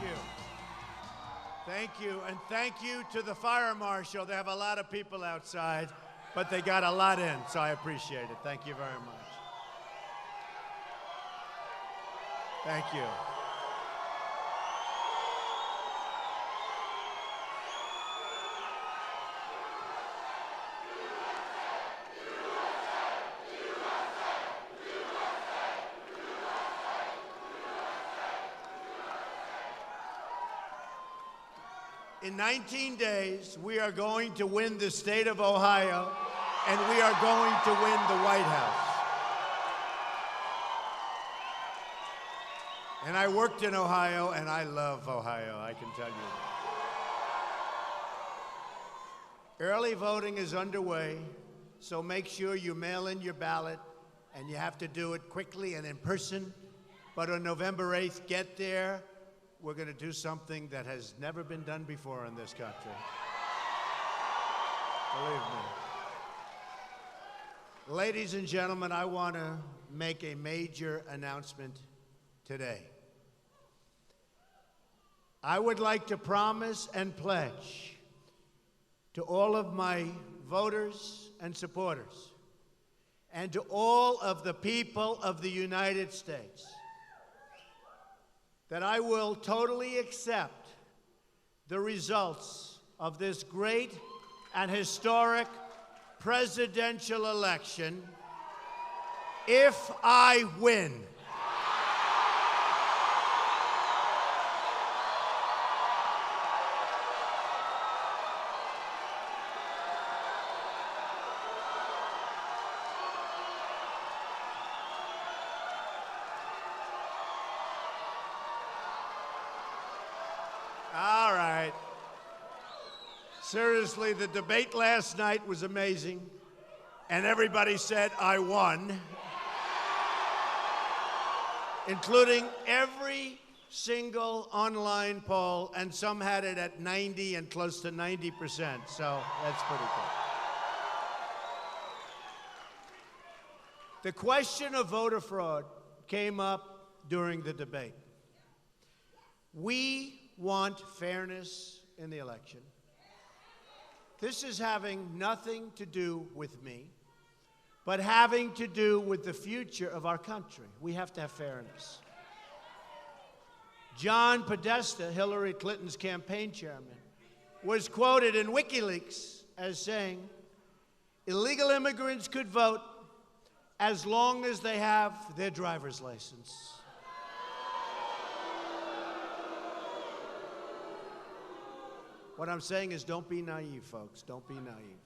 you. Thank you, and thank you to the fire marshal. They have a lot of people outside, but they got a lot in, so I appreciate it. Thank you very much. Thank you. In 19 days, we are going to win the state of Ohio, and we are going to win the White House. And I worked in Ohio, and I love Ohio, I can tell you. Early voting is underway, so make sure you mail in your ballot, and you have to do it quickly and in person. But on November 8th, get there. We're going to do something that has never been done before in this country. Believe me. Ladies and gentlemen, I want to make a major announcement today. I would like to promise and pledge to all of my voters and supporters and to all of the people of the United States that I will totally accept the results of this great and historic presidential election if I win. All right. Seriously, the debate last night was amazing, and everybody said I won, including every single online poll, and some had it at 90 and close to 90%, so that's pretty cool. The question of voter fraud came up during the debate. We want fairness in the election. This is having nothing to do with me, but having to do with the future of our country. We have to have fairness. John Podesta, Hillary Clinton's campaign chairman, was quoted in WikiLeaks as saying, illegal immigrants could vote as long as they have their driver's license. What I'm saying is don't be naive, folks. Don't be naive.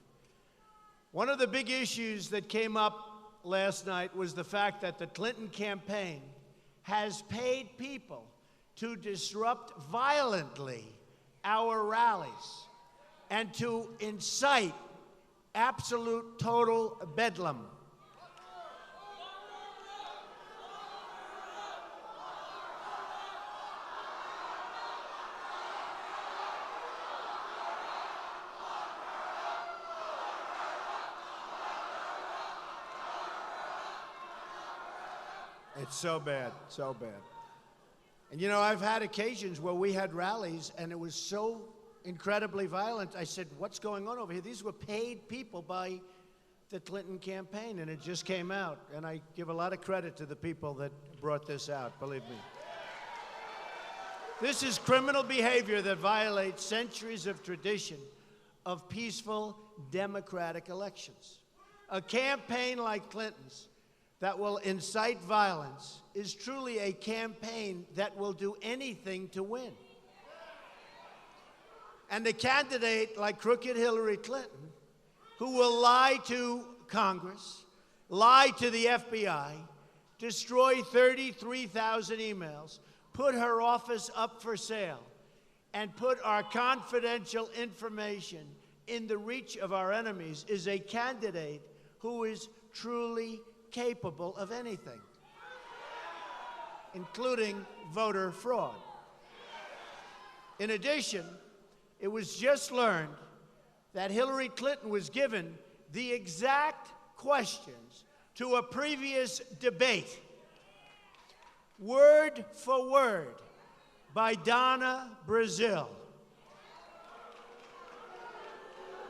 One of the big issues that came up last night was the fact that the Clinton campaign has paid people to disrupt violently our rallies and to incite absolute total bedlam. It's so bad, so bad. And you know, I've had occasions where we had rallies and it was so incredibly violent. I said, what's going on over here? These were paid people by the Clinton campaign, and it just came out. And I give a lot of credit to the people that brought this out, believe me. This is criminal behavior that violates centuries of tradition of peaceful democratic elections. A campaign like Clinton's that will incite violence is truly a campaign that will do anything to win. And a candidate like crooked Hillary Clinton, who will lie to Congress, lie to the FBI, destroy 33,000 emails, put her office up for sale, and put our confidential information in the reach of our enemies, is a candidate who is truly capable of anything, including voter fraud. In addition, it was just learned that Hillary Clinton was given the exact questions to a previous debate, word for word, by Donna Brazil,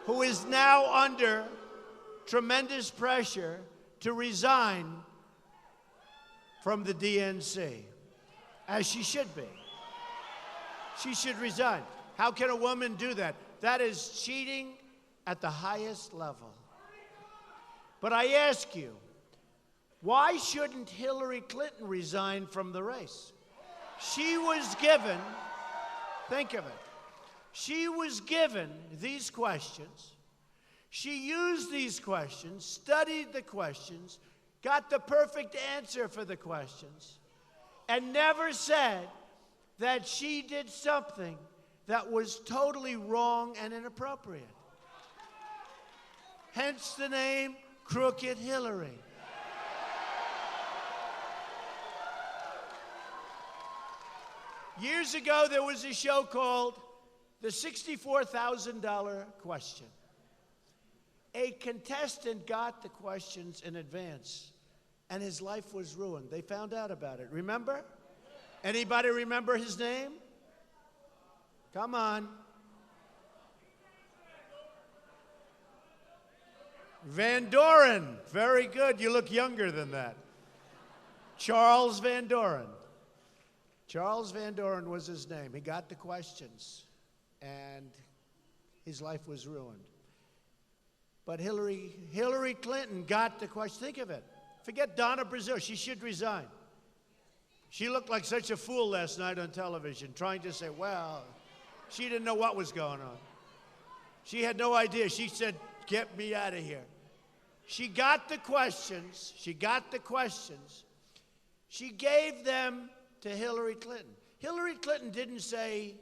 who is now under tremendous pressure to resign from the DNC, as she should be. She should resign. How can a woman do that? That is cheating at the highest level. But I ask you, why shouldn't Hillary Clinton resign from the race? She was given, think of it, she was given these questions. She used these questions, studied the questions, got the perfect answer for the questions, and never said that she did something that was totally wrong and inappropriate. Hence the name Crooked Hillary. Years ago, there was a show called The $64,000 Question. A contestant got the questions in advance, and his life was ruined. They found out about it. Remember? Anybody remember his name? Come on. Van Doren. Very good. You look younger than that. Charles Van Doren. Charles Van Doren was his name. He got the questions, and his life was ruined. But Hillary Clinton got the question. Think of it. Forget Donna Brazil. She should resign. She looked like such a fool last night on television, trying to say, well, she didn't know what was going on. She had no idea. She said, get me out of here. She got the questions. She got the questions. She gave them to Hillary Clinton. Hillary Clinton didn't say,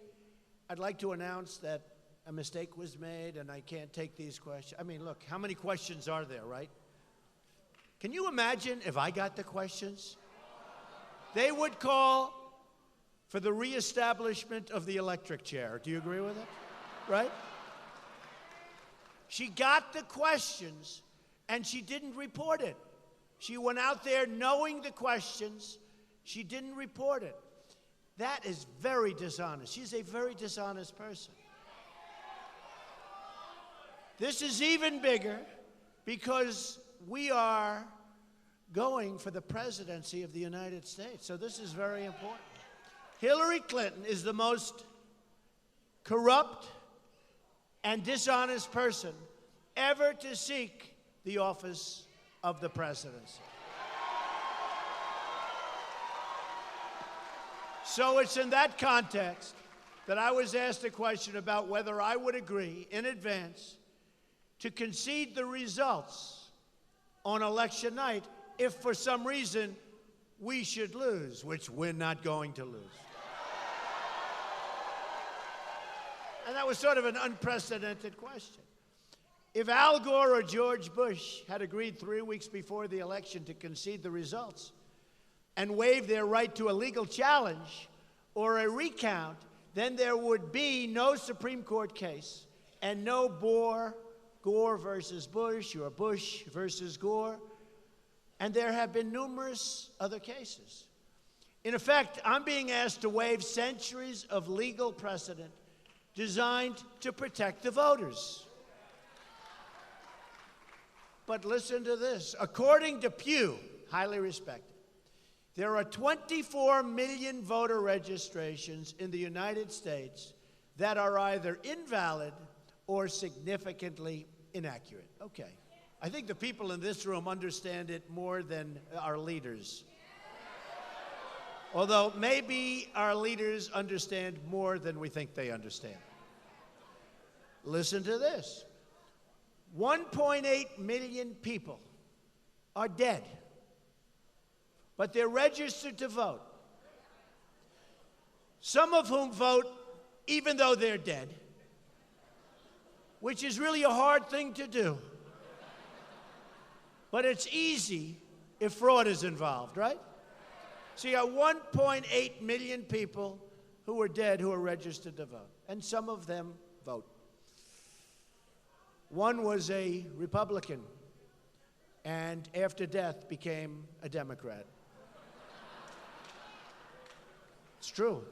I'd like to announce that a mistake was made and I can't take these questions. I mean, look, how many questions are there, right? Can you imagine if I got the questions? They would call for the reestablishment of the electric chair. Do you agree with it? Right? She got the questions and she didn't report it. She went out there knowing the questions. She didn't report it. That is very dishonest. She's a very dishonest person. This is even bigger because we are going for the presidency of the United States. So this is very important. Hillary Clinton is the most corrupt and dishonest person ever to seek the office of the presidency. So it's in that context that I was asked a question about whether I would agree in advance to concede the results on election night if for some reason we should lose, which we're not going to lose. And that was sort of an unprecedented question. If Al Gore or George Bush had agreed 3 weeks before the election to concede the results and waive their right to a legal challenge or a recount, then there would be no Supreme Court case and no Gore versus Bush or Bush versus Gore. And there have been numerous other cases. In effect, I'm being asked to waive centuries of legal precedent designed to protect the voters. But listen to this. According to Pew, highly respected, there are 24 million voter registrations in the United States that are either invalid or significantly inaccurate. Okay. I think the people in this room understand it more than our leaders. Although maybe our leaders understand more than we think they understand. Listen to this. 1.8 million people are dead, but they're registered to vote. Some of whom vote even though they're dead, which is really a hard thing to do. But it's easy if fraud is involved, right? So you got 1.8 million people who are dead who are registered to vote, and some of them vote. One was a Republican, and after death became a Democrat. It's true.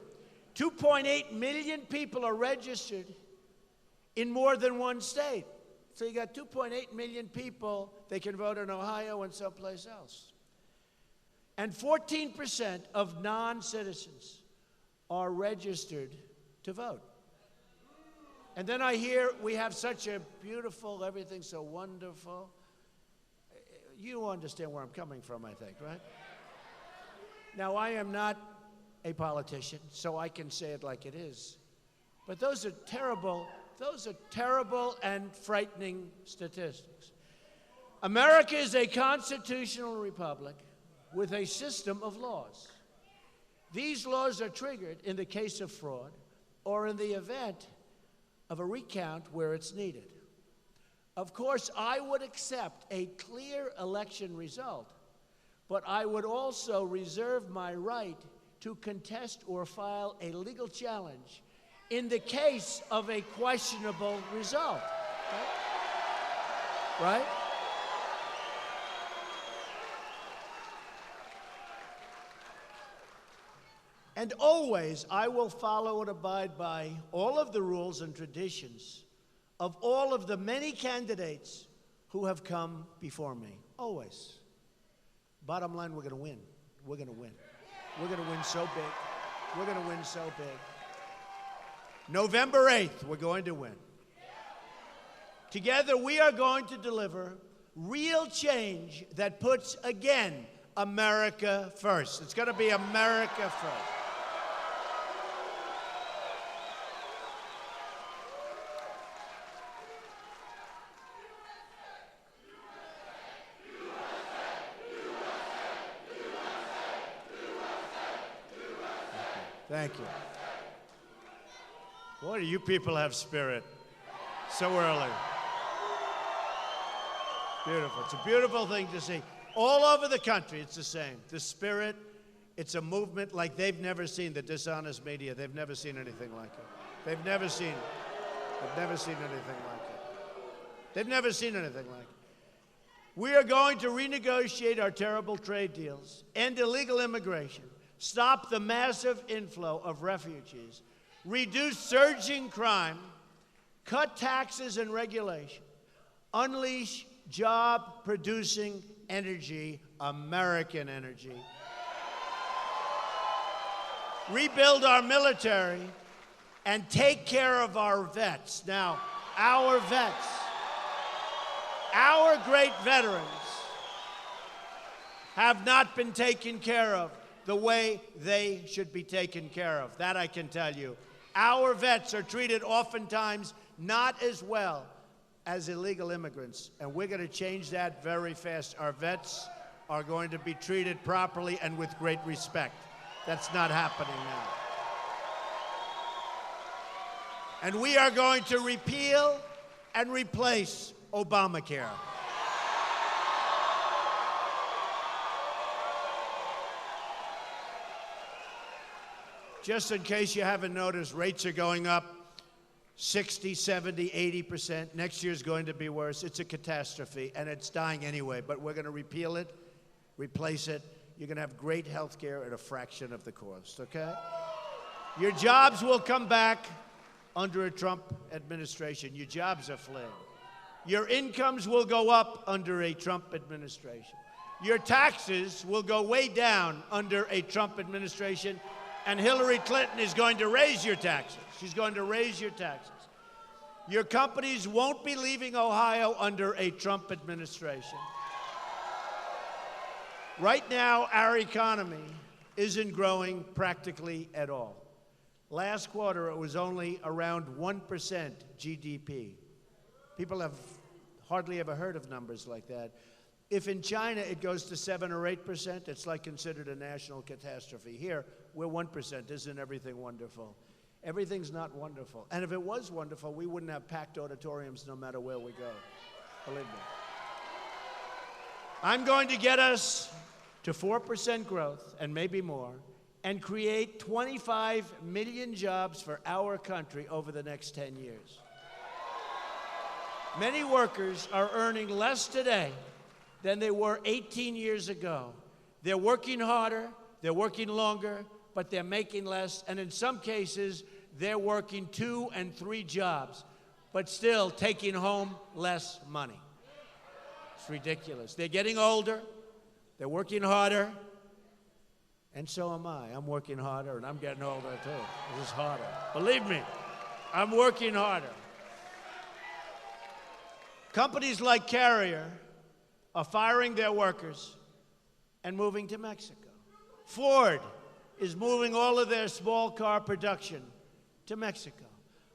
2.8 million people are registered in more than one state. So you got 2.8 million people, they can vote in Ohio and someplace else. And 14% of non-citizens are registered to vote. And then I hear we have such a beautiful, everything's so wonderful. You understand where I'm coming from, I think, right? Now, I am not a politician, so I can say it like it is. But those are terrible and frightening statistics. America is a constitutional republic with a system of laws. These laws are triggered in the case of fraud or in the event of a recount where it's needed. Of course, I would accept a clear election result, but I would also reserve my right to contest or file a legal challenge in the case of a questionable result. Right? And always, I will follow and abide by all of the rules and traditions of all of the many candidates who have come before me. Always. Bottom line, we're going to win. We're going to win. We're going to win so big. We're going to win so big. November 8th, we're going to win. Together, we are going to deliver real change that puts, again, America first. It's going to be America first. Thank you. Boy, do you people have spirit. So early. Beautiful. It's a beautiful thing to see. All over the country, it's the same. The spirit, it's a movement like they've never seen. The dishonest media, they've never seen anything like it. They've never seen it. They've never seen anything like it. They've never seen anything like it. We are going to renegotiate our terrible trade deals, end illegal immigration, stop the massive inflow of refugees, reduce surging crime, cut taxes and regulation, unleash job-producing energy, American energy, rebuild our military, and take care of our vets. Now, our vets, our great veterans have not been taken care of the way they should be taken care of. That I can tell you. Our vets are treated oftentimes not as well as illegal immigrants, and we're going to change that very fast. Our vets are going to be treated properly and with great respect. That's not happening now. And we are going to repeal and replace Obamacare. Just in case you haven't noticed, rates are going up 60, 70, 80%. Next year's going to be worse. It's a catastrophe, and it's dying anyway. But we're going to repeal it, replace it. You're going to have great health care at a fraction of the cost, okay? Your jobs will come back under a Trump administration. Your jobs are fleeing. Your incomes will go up under a Trump administration. Your taxes will go way down under a Trump administration. And Hillary Clinton is going to raise your taxes. She's going to raise your taxes. Your companies won't be leaving Ohio under a Trump administration. Right now, our economy isn't growing practically at all. Last quarter, it was only around 1% GDP. People have hardly ever heard of numbers like that. If in China it goes to 7 or 8%, it's like considered a national catastrophe. Here, we're 1%. Isn't everything wonderful? Everything's not wonderful. And if it was wonderful, we wouldn't have packed auditoriums no matter where we go. Believe me. I'm going to get us to 4% growth, and maybe more, and create 25 million jobs for our country over the next 10 years. Many workers are earning less today than they were 18 years ago. They're working harder, they're working longer, but they're making less, and in some cases, they're working 2 and 3 jobs, but still taking home less money. It's ridiculous. They're getting older, they're working harder, and so am I. I'm working harder, and I'm getting older, too. This is harder. Believe me, I'm working harder. Companies like Carrier are firing their workers and moving to Mexico. Ford is moving all of their small car production to Mexico.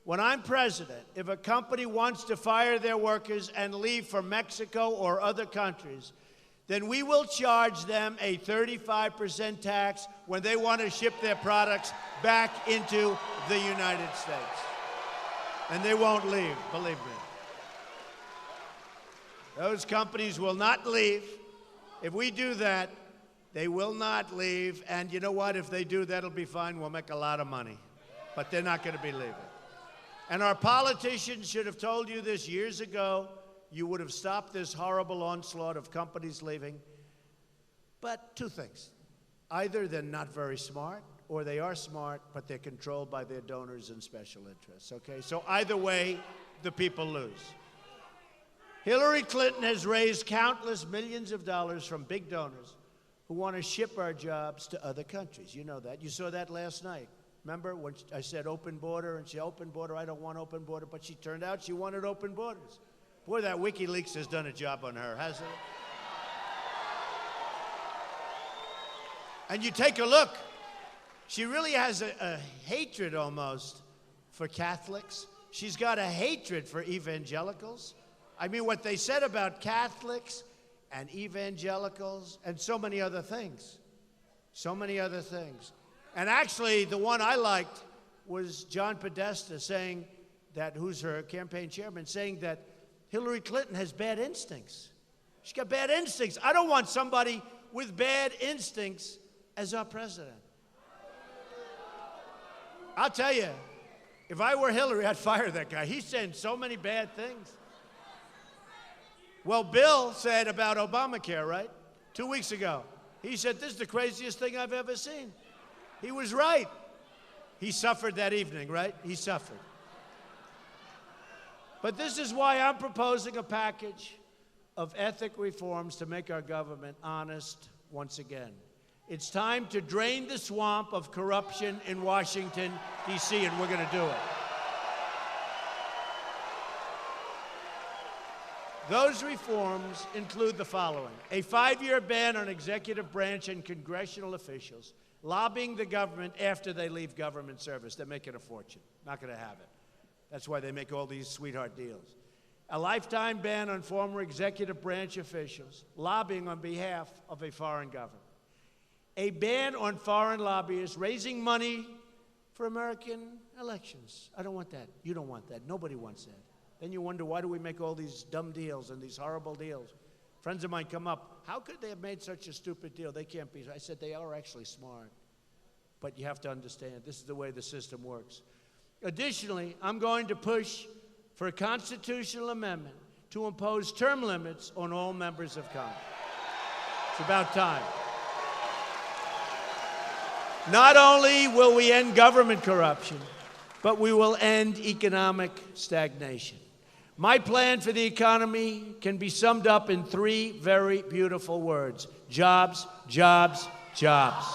When I'm president, if a company wants to fire their workers and leave for Mexico or other countries, then we will charge them a 35% tax when they want to ship their products back into the United States. And they won't leave, believe me. Those companies will not leave. If we do that, they will not leave. And you know what? If they do, that'll be fine. We'll make a lot of money. But they're not going to be leaving. And our politicians should have told you this years ago. You would have stopped this horrible onslaught of companies leaving. But 2 things. Either they're not very smart, or they are smart, but they're controlled by their donors and special interests, okay? So either way, the people lose. Hillary Clinton has raised countless millions of dollars from big donors who want to ship our jobs to other countries. You know that. You saw that last night. Remember when I said open border, and she said, open border, I don't want open border, but she turned out she wanted open borders. Boy, that WikiLeaks has done a job on her, hasn't it? And you take a look, she really has a hatred almost for Catholics. She's got a hatred for evangelicals. I mean, what they said about Catholics and evangelicals and so many other things. So many other things. And actually, the one I liked was John Podesta saying that, who's her campaign chairman, saying that Hillary Clinton has bad instincts. She's got bad instincts. I don't want somebody with bad instincts as our president. I'll tell you, if I were Hillary, I'd fire that guy. He's saying so many bad things. Well, Bill said about Obamacare, right? 2 weeks ago. He said, this is the craziest thing I've ever seen. He was right. He suffered that evening, right? He suffered. But this is why I'm proposing a package of ethic reforms to make our government honest once again. It's time to drain the swamp of corruption in Washington, D.C., and we're going to do it. Those reforms include the following: a 5-year ban on executive branch and congressional officials lobbying the government after they leave government service. They're making a fortune. Not going to have it. That's why they make all these sweetheart deals. A lifetime ban on former executive branch officials lobbying on behalf of a foreign government. A ban on foreign lobbyists raising money for American elections. I don't want that. You don't want that. Nobody wants that. Then you wonder, why do we make all these dumb deals and these horrible deals? Friends of mine come up, how could they have made such a stupid deal? They can't be. I said, they are actually smart. But you have to understand, this is the way the system works. Additionally, I'm going to push for a constitutional amendment to impose term limits on all members of Congress. It's about time. Not only will we end government corruption, but we will end economic stagnation. My plan for the economy can be summed up in 3 very beautiful words: jobs, jobs, jobs.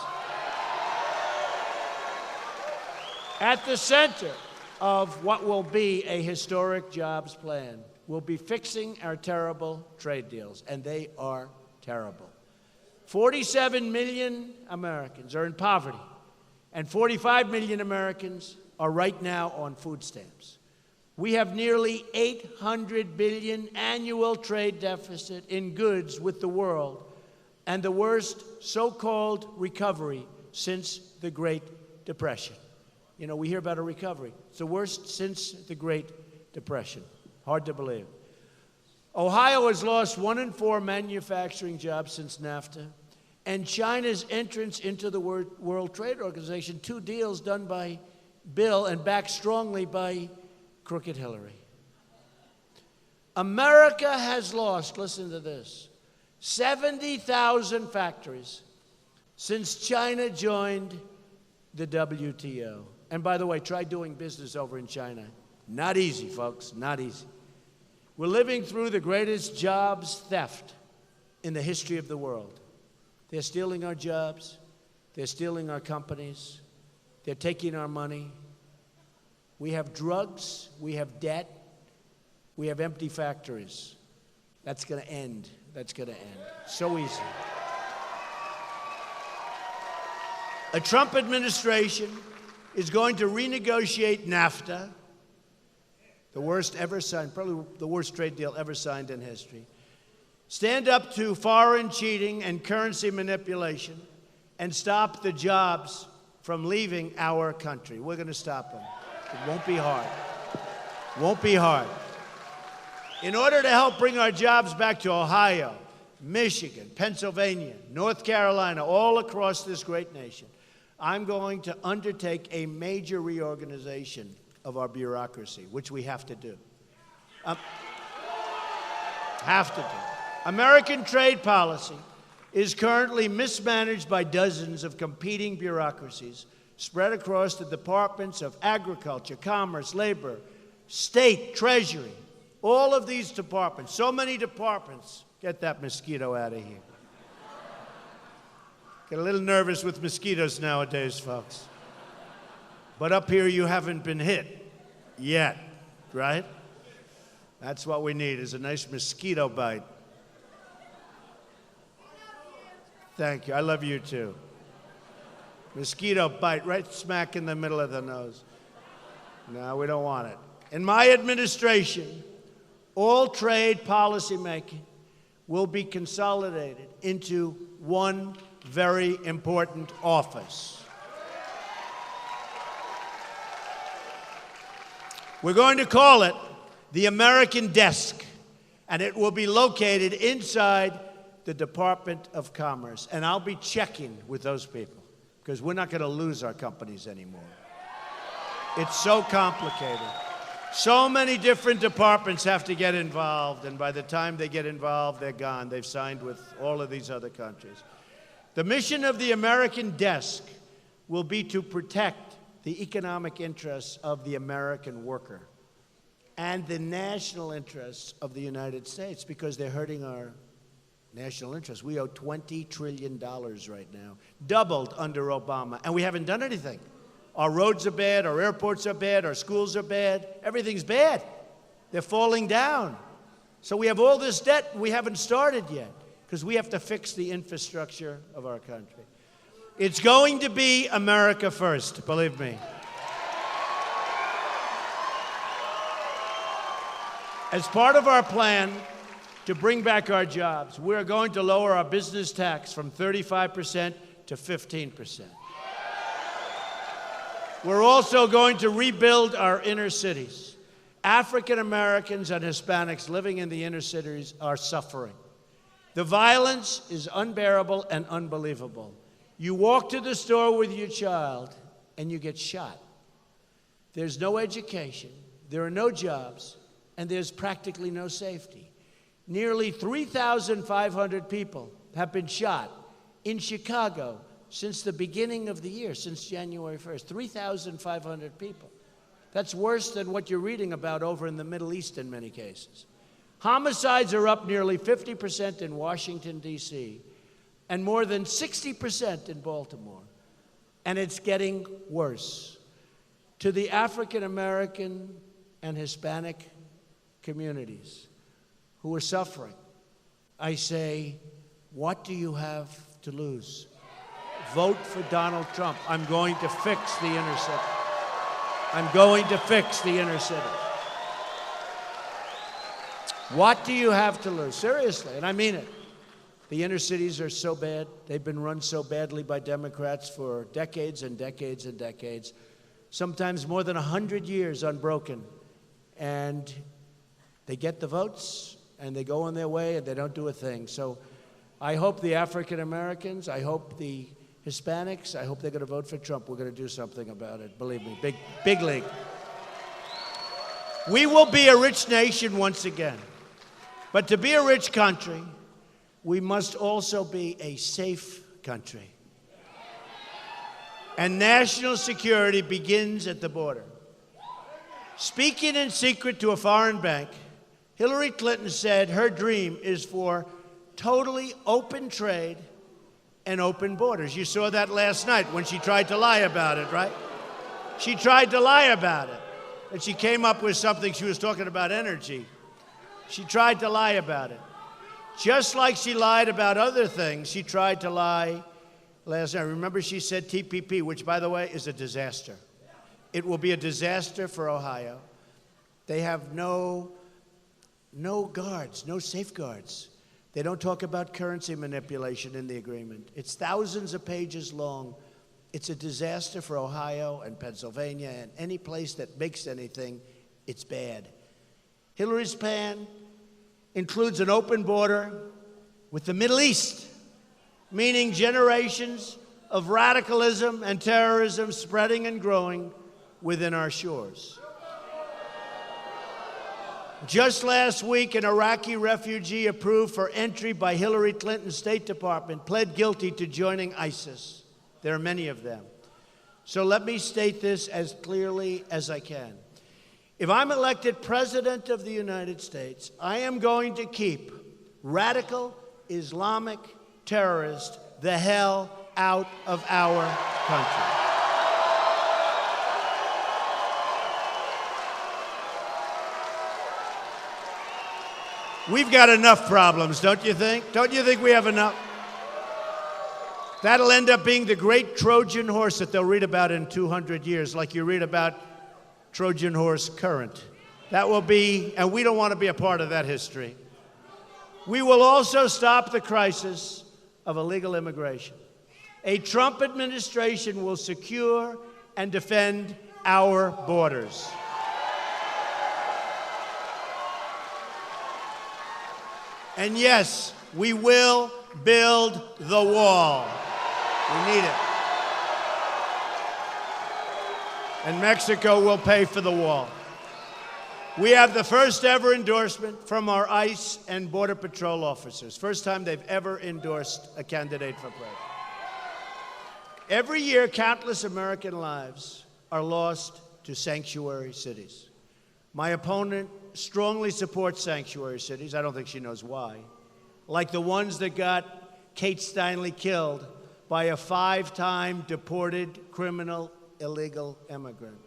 At the center of what will be a historic jobs plan will be fixing our terrible trade deals, and they are terrible. 47 million Americans are in poverty, and 45 million Americans are right now on food stamps. We have nearly $800 billion annual trade deficit in goods with the world, and the worst so-called recovery since the Great Depression. You know, we hear about a recovery. It's the worst since the Great Depression. Hard to believe. Ohio has lost 1 in 4 manufacturing jobs since NAFTA, and China's entrance into the World Trade Organization, 2 deals done by Bill and backed strongly by crooked Hillary. America has lost, listen to this, 70,000 factories since China joined the WTO. And by the way, try doing business over in China. Not easy, folks, not easy. We're living through the greatest jobs theft in the history of the world. They're stealing our jobs. They're stealing our companies. They're taking our money. We have drugs. We have debt. We have empty factories. That's going to end. That's going to end. So easy. A Trump administration is going to renegotiate NAFTA, the worst ever signed, probably the worst trade deal ever signed in history, stand up to foreign cheating and currency manipulation, and stop the jobs from leaving our country. We're going to stop them. It won't be hard. Won't be hard. In order to help bring our jobs back to Ohio, Michigan, Pennsylvania, North Carolina, all across this great nation, I'm going to undertake a major reorganization of our bureaucracy, which we have to do. Have to do. American trade policy is currently mismanaged by dozens of competing bureaucracies spread across the departments of agriculture, commerce, labor, state, treasury, all of these departments, so many departments. Get that mosquito out of here. Get a little nervous with mosquitoes nowadays, folks. But up here, you haven't been hit yet, right? That's what we need, is a nice mosquito bite. Thank you. I love you, too. Mosquito bite right smack in the middle of the nose. No, we don't want it. In my administration, all trade policy making will be consolidated into one very important office. We're going to call it the American Desk, and it will be located inside the Department of Commerce. And I'll be checking with those people, because we're not going to lose our companies anymore. It's so complicated. So many different departments have to get involved, and by the time they get involved, they're gone. They've signed with all of these other countries. The mission of the American Desk will be to protect the economic interests of the American worker and the national interests of the United States, because they're hurting our national interests. We owe $20 trillion right now, doubled under Obama, and we haven't done anything. Our roads are bad, our airports are bad, our schools are bad, everything's bad. They're falling down. So we have all this debt, and we haven't started yet, because we have to fix the infrastructure of our country. It's going to be America first, believe me. As part of our plan to bring back our jobs, we're going to lower our business tax from 35% to 15%. We're also going to rebuild our inner cities. African Americans and Hispanics living in the inner cities are suffering. The violence is unbearable and unbelievable. You walk to the store with your child and you get shot. There's no education, there are no jobs, and there's practically no safety. Nearly 3,500 people have been shot in Chicago since the beginning of the year, since January 1st. 3,500 people. That's worse than what you're reading about over in the Middle East in many cases. Homicides are up nearly 50% in Washington, D.C., and more than 60% in Baltimore. And it's getting worse. To the African American and Hispanic communities who are suffering, I say, what do you have to lose? Vote for Donald Trump. I'm going to fix the inner city. I'm going to fix the inner city. What do you have to lose? Seriously, and I mean it. The inner cities are so bad. They've been run so badly by Democrats for decades and decades and decades, sometimes more than 100 years unbroken. And they get the votes, and they go on their way, and they don't do a thing. So I hope the African Americans, I hope the Hispanics, I hope they're going to vote for Trump. We're going to do something about it. Believe me, big league. We will be a rich nation once again. But to be a rich country, we must also be a safe country. And national security begins at the border. Speaking in secret to a foreign bank, Hillary Clinton said her dream is for totally open trade and open borders. You saw that last night when she tried to lie about it, right? She tried to lie about it. And she came up with something. She was talking about energy. She tried to lie about it. Just like she lied about other things, she tried to lie last night. Remember, she said TPP, which, by the way, is a disaster. It will be a disaster for Ohio. They have no guards, no safeguards. They don't talk about currency manipulation in the agreement. It's thousands of pages long. It's a disaster for Ohio and Pennsylvania and any place that makes anything. It's bad. Hillary's plan includes an open border with the Middle East, meaning generations of radicalism and terrorism spreading and growing within our shores. Just last week, an Iraqi refugee approved for entry by Hillary Clinton's State Department pled guilty to joining ISIS. There are many of them. So let me state this as clearly as I can. If I'm elected President of the United States, I am going to keep radical Islamic terrorists the hell out of our country. We've got enough problems, don't you think? Don't you think we have enough? That'll end up being the great Trojan horse that they'll read about in 200 years, like you read about Trojan horse current. That will be, and we don't want to be a part of that history. We will also stop the crisis of illegal immigration. A Trump administration will secure and defend our borders. And yes, we will build the wall. We need it. And Mexico will pay for the wall. We have the first ever endorsement from our ICE and Border Patrol officers. First time they've ever endorsed a candidate for president. Every year, countless American lives are lost to sanctuary cities. My opponent strongly supports sanctuary cities. I don't think she knows why. Like the ones that got Kate Steinle killed by a 5-time deported criminal illegal immigrant.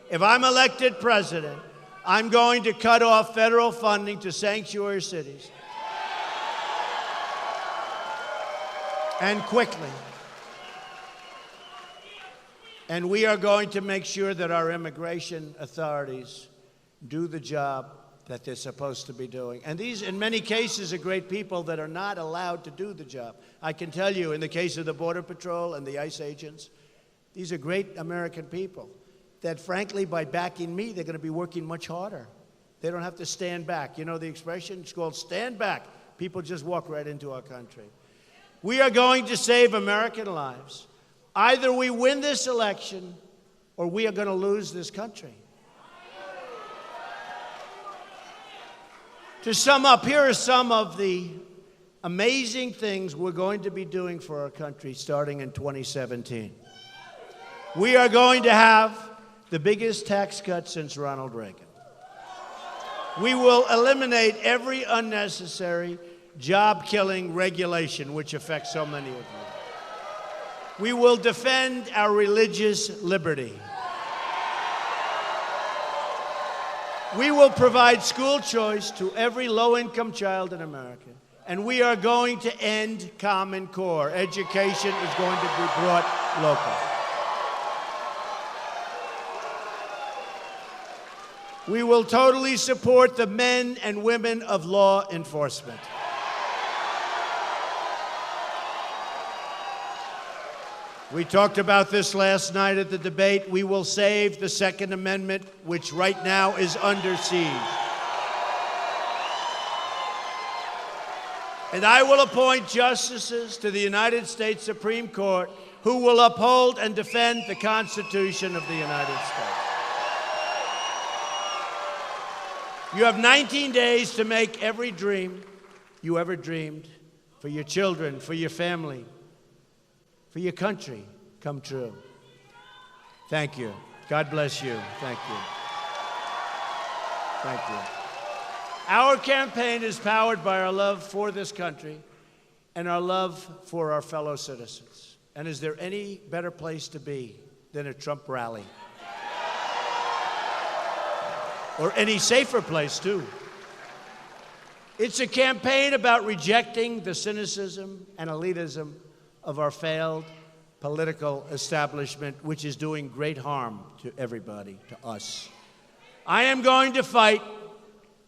If I'm elected president, I'm going to cut off federal funding to sanctuary cities. And quickly. And we are going to make sure that our immigration authorities do the job that they're supposed to be doing. And these, in many cases, are great people that are not allowed to do the job. I can tell you, in the case of the Border Patrol and the ICE agents, these are great American people that, frankly, by backing me, they're going to be working much harder. They don't have to stand back. You know the expression? It's called stand back. People just walk right into our country. We are going to save American lives. Either we win this election or we are going to lose this country. To sum up, here are some of the amazing things we're going to be doing for our country starting in 2017. We are going to have the biggest tax cut since Ronald Reagan. We will eliminate every unnecessary job-killing regulation which affects so many of you. We will defend our religious liberty. We will provide school choice to every low-income child in America. And we are going to end Common Core. Education is going to be brought local. We will totally support the men and women of law enforcement. We talked about this last night at the debate. We will save the Second Amendment, which right now is under siege. And I will appoint justices to the United States Supreme Court who will uphold and defend the Constitution of the United States. You have 19 days to make every dream you ever dreamed for your children, for your family, for your country come true. Thank you. God bless you. Thank you. Thank you. Our campaign is powered by our love for this country and our love for our fellow citizens. And is there any better place to be than a Trump rally? Or any safer place, too. It's a campaign about rejecting the cynicism and elitism of our failed political establishment, which is doing great harm to everybody, to us. I am going to fight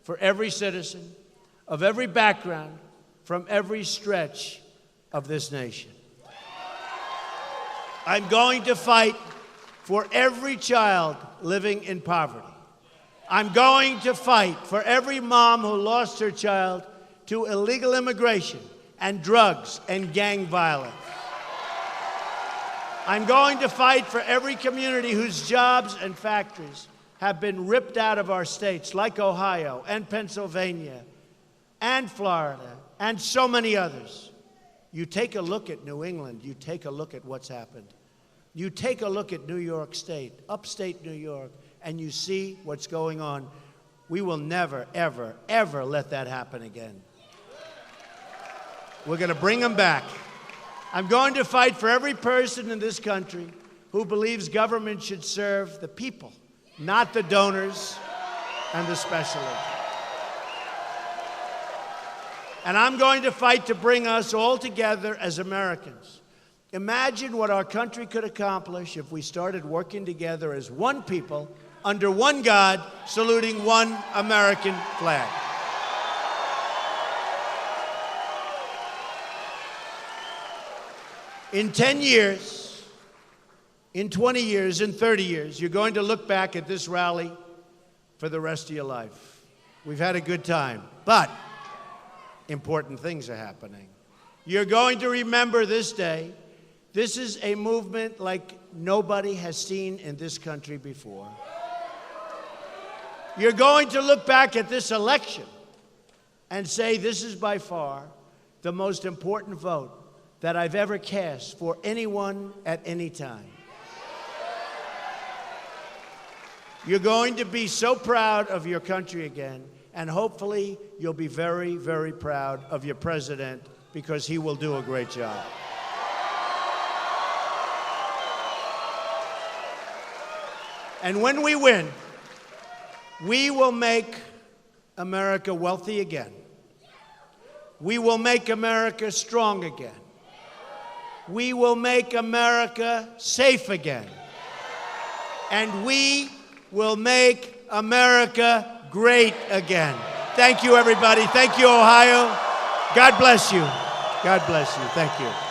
for every citizen of every background from every stretch of this nation. I'm going to fight for every child living in poverty. I'm going to fight for every mom who lost her child to illegal immigration and drugs and gang violence. I'm going to fight for every community whose jobs and factories have been ripped out of our states, like Ohio and Pennsylvania and Florida and so many others. You take a look at New England, you take a look at what's happened. You take a look at New York State, upstate New York, and you see what's going on. We will never, ever, ever let that happen again. We're going to bring them back. I'm going to fight for every person in this country who believes government should serve the people, not the donors and the specialists. And I'm going to fight to bring us all together as Americans. Imagine what our country could accomplish if we started working together as one people, under one God, saluting one American flag. In 10 years, in 20 years, in 30 years, you're going to look back at this rally for the rest of your life. We've had a good time, but important things are happening. You're going to remember this day. This is a movement like nobody has seen in this country before. You're going to look back at this election and say, this is by far the most important vote that I've ever cast for anyone at any time. You're going to be so proud of your country again, and hopefully you'll be very, very proud of your president because he will do a great job. And when we win, we will make America wealthy again. We will make America strong again. We will make America safe again. And we will make America great again. Thank you, everybody. Thank you, Ohio. God bless you. God bless you. Thank you.